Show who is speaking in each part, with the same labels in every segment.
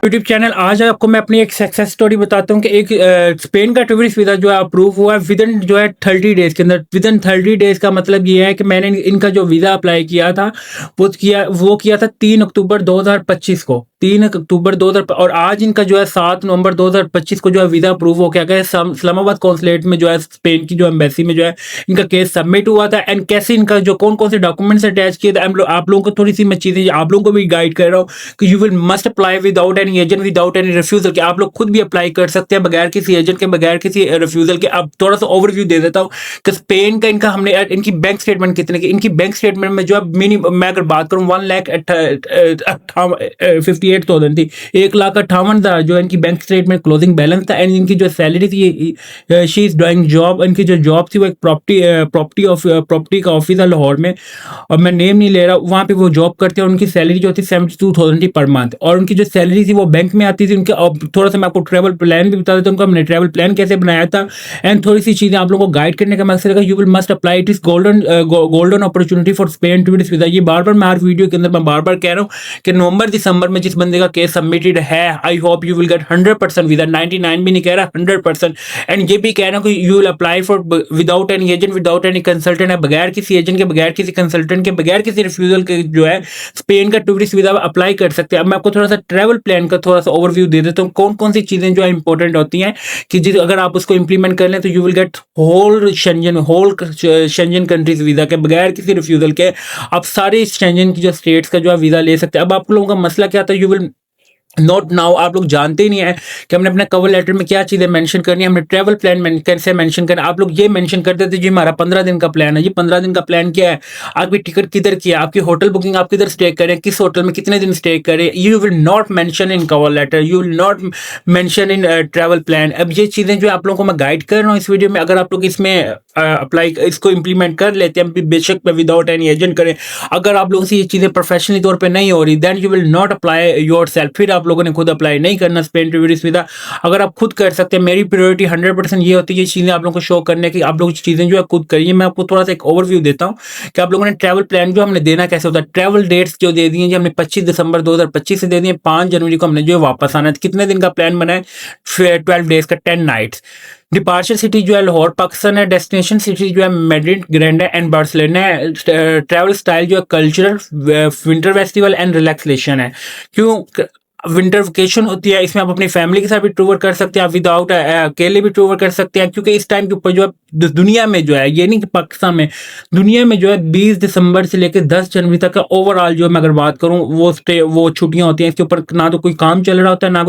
Speaker 1: YouTube channel. आज आपको मैं अपनी एक सक्सेस स्टोरी बताता हूँ कि एक स्पेन का टूरिस्ट वीज़ा जो है अप्रूव हुआ है विद इन जो है 30 डेज़ के अंदर। विद इन 30 डेज़ का मतलब ये है कि मैंने इनका जो वीज़ा अप्लाई किया था वो किया था 3 अक्टूबर 2025 को। 3 अक्टूबर 2000 और आज इनका जो है 7 नवंबर 2025 को जो है वीज़ा अप्रूव हो गया है। इस्लामाबाद कॉन्सुलेट में जो है स्पेन की जो एम्बेसी में जो है इनका केस सबमिट हुआ था। एंड कैसे इनका जो कौन कौन से डॉक्यूमेंट्स अटैच किए थे आप लोगों को थोड़ी सी मैं चीज़ें आप लोगों को भी गाइड कर रहा हूँ कि you will must apply without any agent, without any refusal के। आप लोग खुद भी अप्लाई कर सकते हैं बगैर किसी एजेंट के, बगैर किसी रिफ्यूजल के। अब थोड़ा सा ओवरव्यू दे देता हूँ कि स्पेन का इनका हमने इनकी बैंक स्टेटमेंट कितने की। इनकी बैंक स्टेटमेंट में जो है मिनिमम मैं अगर बात करूँ 1,58,000 थी। 1,58,000 जो इनकी बैंक स्टेटमेंट क्लोजिंग बैलेंस था। एंड इनकी जो सैलरी थी, शी इज डूइंग जॉब, इनकी जो जॉब थी वो एक प्रॉपर्टी का ऑफिस है लाहौर में, और मैं नेम नहीं ले रहा, वहाँ पे वो जॉब करते हैं। उनकी सैलरी जो थी 72,000 थी पर मंथ, और उनकी जो सैलरी थी वो बैंक में आती थी उनके। अब थोड़ा सा मैं आपको ट्रैवल प्लान भी बता देता हूँ, हमने ट्रैवल प्लान कैसे बनाया था एंड थोड़ी सी चीज़ें आप लोगों को गाइड करने का मकसद है। You will must apply, it is golden opportunity for Spain tourist visa. ये बार बार मैं हर वीडियो के अंदर मैं बार बार कह रहा हूँ कि नवंबर दिसंबर में जिस बंदे का केस सबमिटेड है, I hope you will gate 100% visa. 99 भी नहीं कह रहा, 100%। एंड ये भी कह रहा हूँ कि you will apply for without any agent, without any consultant है, बगैर किसी एजेंट के, बगैर किसी कंसल्टेंट के, बगैर किसी रिफ्यूजल के जो है स्पेन का टूरिस्ट वीजा अप्लाई कर सकते हैं। अब मैं आपको थोड़ा सा ट्रैवल प्लान का थोड़ा सा ओवरव्यू दे देता हूँ, कौन कौन सी चीज़ें जो है इंपॉर्टेंट होती हैं कि जिस अगर आप उसको इंप्लीमेंट कर लें तो you will get whole Schengen countries visa के, बगैर किसी रिफ्यूजल के आप सारे शेंजन की जो स्टेट्स का जो है वीजा ले सकते हैं। अब आप लोगों का मसला क्या था, यू विल नोट नाउ, आप लोग जानते ही नहीं है कि हमने अपने कवर लेटर में क्या चीज़ें मेंशन करनी है, हमने ट्रैवल प्लान कैसे मेंशन करना। आप लोग ये मेंशन करते थे जी हमारा 15 दिन का प्लान है। ये 15 दिन का प्लान क्या है, आपकी टिकट किधर की है, आपकी होटल बुकिंग, आप किधर स्टे करें, किस होटल में कितने दिन स्टे करें। You will not mention in cover letter, you will not mention in travel plan. अब ये चीज़ें जो आप लोगों को मैं गाइड कर रहा हूँ इस वीडियो में, अगर आप लोग इसमें अप्लाई इसको इंप्लीमेंट कर लेते हैं, बेशक में विदाउट एनी एजेंट करें, अगर आप लोगों से ये चीज़ें प्रोफेशनली तौर पर नहीं हो रही, then you will not apply yourself. फिर आप लोगों ने खुद अप्लाई नहीं करना स्पेन टूरिस्ट वीजा। अगर आप खुद कर सकते हैं, मेरी प्रायोरिटी 100% ये होती है ये चीज़ें आप लोगों को शो करने की, आप लोग चीज़ें जो है खुद करिए। मैं आपको थोड़ा सा एक ओवरव्यू देता हूँ कि आप लोगों ने ट्रैवल प्लान जो हमने देना कैसे होता है। ट्रैवल डेट्स जो दे दिए, हमने 25 दिसंबर 2025 से दे दिए, 5 जनवरी को हमने जो है वापस आना है। कितने दिन का प्लान बना है, 12 डेज का, 10 नाइट्स। डिपार्चर सिटी जो है लाहौर पाकिस्तान है, डेस्टिनेशन सिटी जो है मैड्रिड, ग्रेंडा एंड बार्सिलोना है। ट्रैवल स्टाइल जो है cultural, winter festival and relaxation है। क्यों विंटर वेकेशन होती है, इसमें आप अपनी फैमिली के साथ भी टूर कर सकते हैं, आप विदाउट अकेले भी टूर कर सकते हैं। क्योंकि इस टाइम के ऊपर जो है दुनिया में जो है, ये नहीं कि पाकिस्तान में, दुनिया में जो है 20 दिसंबर से लेकर 10 जनवरी तक का ओवरऑल जो मैं अगर बात करूं वो छुट्टियां होती हैं। इसके ऊपर ना तो कोई काम चल रहा होता है, ना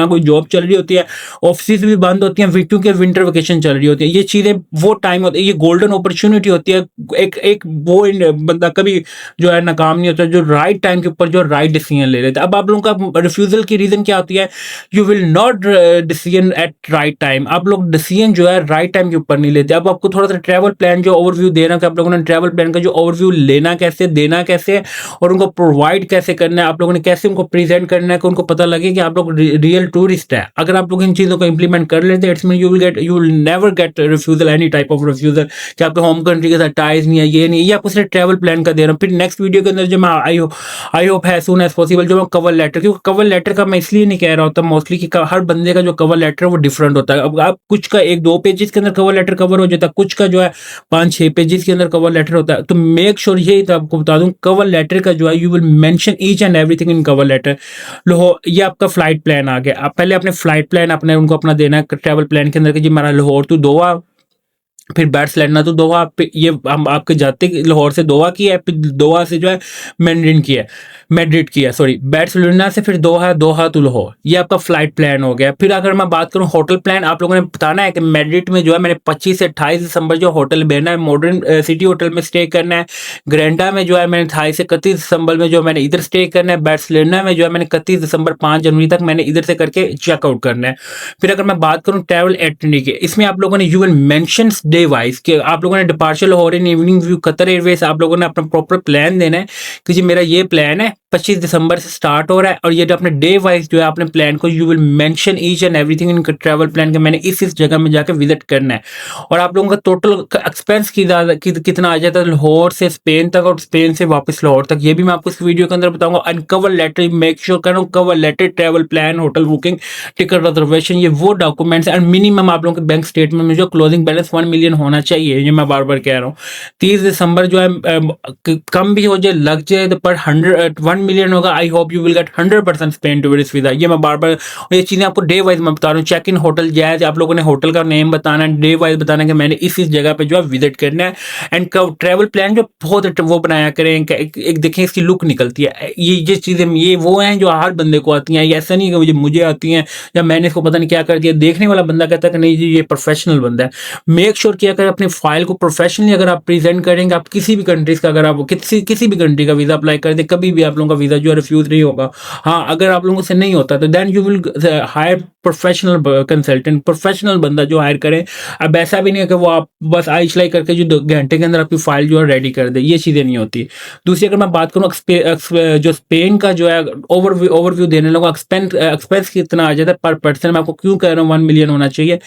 Speaker 1: कोई जॉब चल रही होती है, ऑफिस भी बंद होती हैं क्योंकि विंटर वेकेशन चल रही होती है। ये चीज़ें वो टाइम होता है, ये गोल्डन अपॉर्चुनिटी होती है। एक वो बंदा कभी जो है नाकाम नहीं होता जो राइट टाइम के ऊपर जो राइट डिसीजन ले लेते हैं। अब आप लोगों का रिफ्यूजल की रीजन क्या होती है, you will not decision at right time. आप लोग डिसीजन जो है राइट टाइम के ऊपर नहीं लेते। अब आपको थोड़ा सा ट्रैवल प्लान जो ओवरव्यू देना कि आप लोगों ने ट्रैवल प्लान का जो ओवरव्यू लेना कैसे, देना कैसे और उनको प्रोवाइड कैसे करना है, आप लोगों ने कैसे उनको प्रेजेंट करना है कि उनको पता लगे कि आप लोग रियल टूरिस्ट है। अगर आप लोग इन चीज़ों को इंप्लीमेंट कर लेते हैं, it's mean you will never get refusal, any type of refusal कि आपके होम कंट्री के साथ टाइज नहीं है, ये नहीं, ये आपको सिर्फ ट्रैवल प्लान का दे रहा हूँ। फिर नेक्स्ट वीडियो के अंदर जो मैं आई होप है सून एज पॉसिबल जो मैं कवर लेटर, क्योंकि कवर लेटर का मैं इसलिए नहीं कह रहा होता मोस्टली कि हर बंदे का जो कवर लेटर है वो डिफरेंट होता है। अब आप कुछ का 1-2 पेजेस के अंदर कवर लेटर कवर हो जाता है, कुछ का जो है 5-6 पेजेस के अंदर कवर लेटर होता है। तो मेक श्योर ये तो आपको बता दूं, कवर लेटर का जो है you will mention each and everything in cover letter. Lahore, ये आपका फ्लाइट प्लान आ गया। आप पहले अपने फ्लाइट प्लान अपने उनको अपना देना है ट्रैवल प्लान के अंदर कि जी हमारा लाहौर टू दोहा, फिर बार्सिलोना तो दोहा, ये हम आपके जाते लाहौर से दोहा की है, फिर दोहा से जो है मैड्रिड की है, सॉरी, बार्सिलोना से फिर दोहा टू लाहौर। ये आपका फ्लाइट प्लान हो गया। फिर अगर मैं बात करूं होटल प्लान, आप लोगों ने बताना है कि मैड्रिड में जो है मैंने 25 से 28 दिसंबर जो होटल लेना है, मॉडर्न सिटी होटल में स्टे करना है। ग्रेंडा में जो है मैंने 28 से 31 दिसंबर में जो मैंने इधर स्टे करना है। बार्सिलोना में जो है मैंने 31 दिसंबर 5 जनवरी तक मैंने इधर से करके चेकआउट करना है। फिर अगर मैं बात करूँ ट्रैवल एटनी के, इसमें आप लोगों ने you will mention day wise कि आप लोगों ने departure Lahore in evening view Qatar Airways आप लोगों ने अपना प्रॉपर प्लान देना है कि जी मेरा ये प्लान है 25 दिसंबर से स्टार्ट हो रहा है, और ये जो अपने डे वाइज जो है अपने प्लान को you will mention each and everything in travel plan के मैंने इस जगह में जाकर विजिट करना है। और आप लोगों का टोटल एक्सपेंस कितना आ जाता है लाहौर से स्पेन तक और स्पेन से वापस लाहौर तक, ये भी मैं आपको इस वीडियो के अंदर बताऊंगा। And cover letter, make sure करो cover letter, travel plan, hotel booking, ticket reservation, ये वो डॉक्यूमेंट्स एंड मिनिमम आप लोगों के बैंक स्टेटमेंट में जो क्लोजिंग बैलेंस 1 मिलियन होना चाहिए, ये मैं बार बार कह रहा हूँ। 30 दिसंबर जो है कम भी हो जाए लग जाए तो पर 1 मिलियन होगा। I hope you will gate 100% Spain tourist visa, ये मैं बार बार ये चीज़ें आपको डे वाइज मैं बता रहा हूँ। चेक इन होटल जायज, आप लोगों ने होटल का नेम बताना है, डे वाइज बताना कि मैंने इस जगह पे जो है विजिट करना है। एंड ट्रैवल प्लान जो बहुत वो बनाया करें, एक देखें इसकी लुक निकलती है। ये चीज़ें ये वो हैं जो हर बंदे को आती हैं, ऐसा नहीं कि मुझे आती हैं या मैंने इसको पता नहीं क्या कर दिया। देखने वाला बंदा कहता है कि नहीं जी ये प्रोफेशनल बंदा है। मेक श्योर किया करें अपनी फाइल को प्रोफेशनली अगर आप प्रेजेंट करेंगे, आप किसी भी कंट्रीज का अगर आप किसी भी कंट्री का वीजा अप्लाई कर दे, कभी भी आप लोगों का वीजा जो है रिफ्यूज नहीं होगा। हाँ, अगर आप लोगों से नहीं होता तो then you will hire professional consultant, professional बंदा जो हायर करें। अब ऐसा भी नहीं है कि वो आप बस आई सिलाई करके जो 2 घंटे के अंदर आपकी फाइल जो है रेडी कर दे, ये चीज़ें नहीं होती। दूसरी अगर मैं बात करूँ जो स्पेन का जो है ओवरव्यू देने लगा, एक्सपेंस कितना आ जाता है पर पर्सन, मैं आपको क्यों कह रहा हूँ 1 मिलियन होना चाहिए।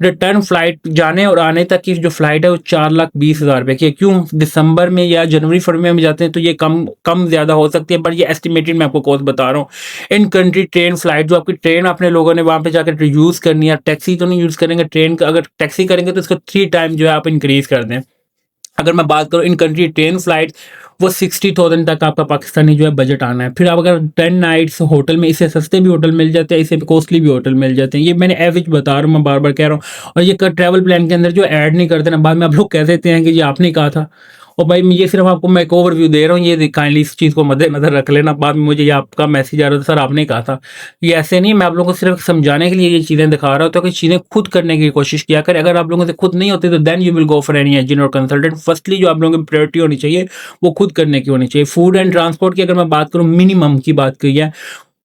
Speaker 1: रिटर्न फ्लाइट जाने और आने तक की जो फ्लाइट है वो 4,20,000 रुपये की है। क्यों दिसंबर में या जनवरी फरवरी में जाते हैं तो ये कम ज़्यादा हो सकती है, पर ये एस्टिमेटेड मैं आपको कॉस्ट बता रहा हूँ। इन कंट्री ट्रेन फ्लाइट, जो आपकी ट्रेन अपने लोगों ने वहाँ पे जाकर यूज़ करनी है, टैक्सी तो नहीं यूज़ करेंगे, ट्रेन का अगर टैक्सी करेंगे तो इसको 3 टाइम जो है आप इंक्रीज कर दें। अगर मैं बात करूँ इन कंट्री ट्रेन फ्लाइट, वो 60,000 तक आपका पाकिस्तानी जो है बजट आना है। फिर आप अगर 10 नाइट्स होटल में, इससे सस्ते भी होटल मिल जाते हैं, इससे कॉस्टली भी होटल मिल जाते हैं। ये मैंने एवरेज बता रहा हूँ, मैं बार बार कह रहा हूँ। और ये ट्रैवल प्लान के अंदर जो ऐड नहीं करते ना, बाद में आप लोग कह देते हैं कि ये आपने कहा था। और भाई ये सिर्फ आपको मैं एक ओवरव्यू दे रहा हूँ, ये काइंडली इस चीज़ को मद्देनजर रख लेना। बाद में मुझे ये आपका मैसेज आ रहा था सर आपने कहा था, ये ऐसे नहीं। मैं आप लोगों को सिर्फ समझाने के लिए ये चीज़ें दिखा रहा हूँ कि चीज़ें खुद करने की कोशिश किया करें। अगर आप लोगों से खुद नहीं होती तो then you will go for any agent और कंसल्टेंट। फर्स्टली जो आप लोगों की प्रायोरिटी होनी चाहिए वो खुद करने की होनी चाहिए। फूड एंड ट्रांसपोर्ट की अगर मैं बात करूँ, मिनिमम की बात की है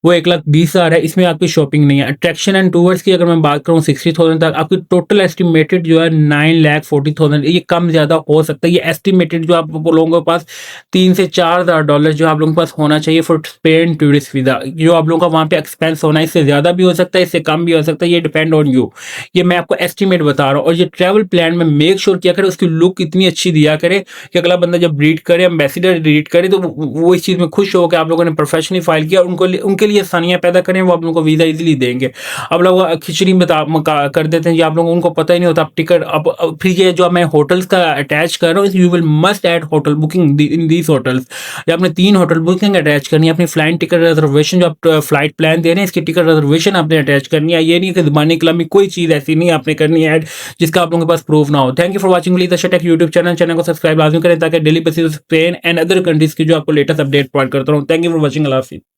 Speaker 1: वो 1,20,000 है, इसमें आपकी शॉपिंग नहीं है। अट्रैक्शन एंड टूवर्स की अगर मैं बात करूँ 60,000 तक, आपकी टोटल एस्टिमेटेड जो है 9,40,000, ये कम ज़्यादा हो सकता है। ये एस्टिमेटेड जो आप लोगों के पास $3,000 से $4,000 जो आप लोगों के पास होना चाहिए फॉर स्पेन टूरिस्ट वीज़ा, जो आप लोगों का वहाँ पे एक्सपेंस होना है, इससे ज़्यादा भी हो सकता है, इससे कम भी हो सकता है, ये डिपेंड ऑन यू। ये मैं आपको एस्टिमेट बता रहा हूँ। और ये ट्रैवल प्लान में मेक श्योर किया करे उसकी लुक इतनी अच्छी दिया करे कि अगला बंदा जब रीड करे, एम्बेसडर रीड करे, तो वो इस चीज़ में खुश हो कि आप लोगों ने प्रोफेशनली फाइल किया। उनके लिए आसानियां पैदा करें, वो आप लोगों को वीज़ा इजीली देंगे। अब लोग खिचड़ी कर देते हैं, ये आप लोगों उनको पता ही नहीं होता। आप टिकट अब फिर ये जो मैं होटल्स का अटैच कर रहा हूँ, you will must add hotel booking in these hotels. या आपने 3 होटल बुकिंग अटैच करनी है, अपनी फ्लाइट टिकट रिजर्वेशन, जो आप फ्लाइट प्लान दे रहे हैं इसकी टिकट रिजर्वेशन आपने अटैच करनी है। ये नहीं कि ज़बानी कलामी कोई चीज़ ऐसी नहीं आपने करनी है ऐड जिसका आप लोगों के पास प्रूफ ना हो। Thank you for watching leadership tech YouTube channel को सब्सक्राइब लाजमी करें ताकि डेली बेसिस पे स्पेन एंड अदर कंट्रीज की जो आपको लेटेस्ट अपडेट प्रोवाइड करता हूँ। Thank you for watching. अल्लाह हाफिज़।